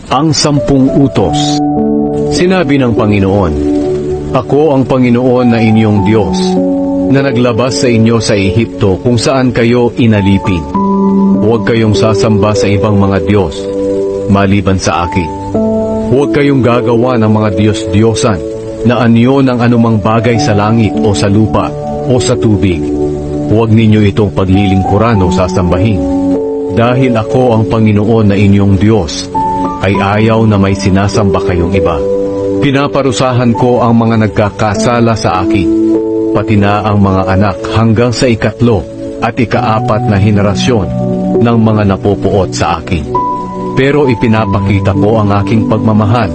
Ang 10 utos. Sinabi ng Panginoon, Ako ang Panginoon na inyong Diyos, na naglabas sa inyo sa Ehipto kung saan kayo inalipin. Huwag kayong sasamba sa ibang mga Diyos, maliban sa akin. Huwag kayong gagawa ng mga Diyos-Diyosan, na anyo ng anumang bagay sa langit o sa lupa o sa tubig. Huwag ninyo itong paglilingkuran o sasambahin. Dahil ako ang Panginoon na inyong Diyos, ay ayaw na may sinasamba kayong iba. Pinaparusahan ko ang mga nagkakasala sa akin, pati na ang mga anak hanggang sa 3 at 4 na henerasyon ng mga napupuot sa akin. Pero ipinapakita ko ang aking pagmamahal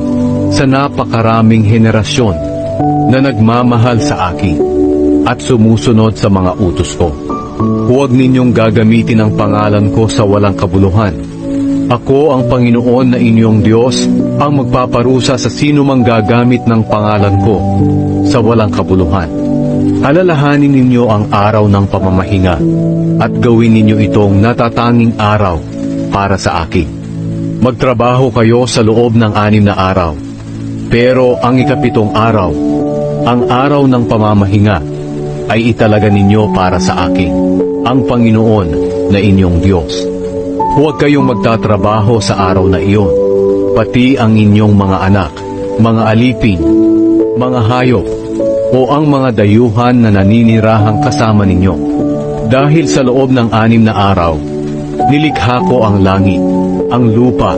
sa napakaraming henerasyon na nagmamahal sa akin at sumusunod sa mga utos ko. Huwag ninyong gagamitin ang pangalan ko sa walang kabuluhan. Ako ang Panginoon na inyong Diyos ang magpaparusa sa sino mang gagamit ng pangalan ko sa walang kabuluhan. Alalahanin ninyo ang araw ng pamamahinga at gawin ninyo itong natatanging araw para sa akin. Magtrabaho kayo sa loob ng 6 na araw, pero ang 7 araw, ang araw ng pamamahinga, ay italaga ninyo para sa akin, ang Panginoon na inyong Diyos. Huwag kayong magtatrabaho sa araw na iyon, pati ang inyong mga anak, mga alipin, mga hayop, o ang mga dayuhan na naninirahang kasama ninyo. Dahil sa loob ng 6 na araw, nilikha ko ang langit, ang lupa,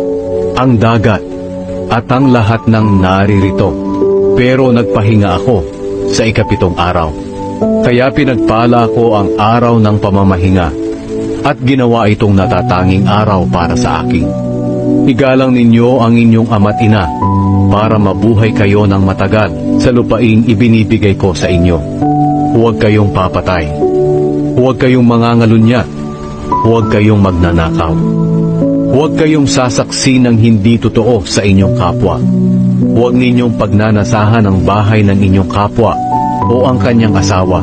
ang dagat, at ang lahat ng naririto. Pero nagpahinga ako sa 7 araw. Kaya pinagpala ko ang araw ng pamamahinga at ginawa itong natatanging araw para sa akin. Igalang ninyo ang inyong ama't ina para mabuhay kayo ng matagal sa lupaing ibinibigay ko sa inyo. Huwag kayong papatay. Huwag kayong mangangalunya. Huwag kayong magnanakaw. Huwag kayong sasaksi ng hindi totoo sa inyong kapwa. Huwag ninyong pagnanasahan ang bahay ng inyong kapwa o ang kanyang asawa,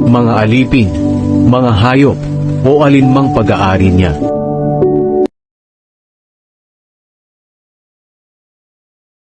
mga alipin, mga hayop, o alinmang pag-aari niya.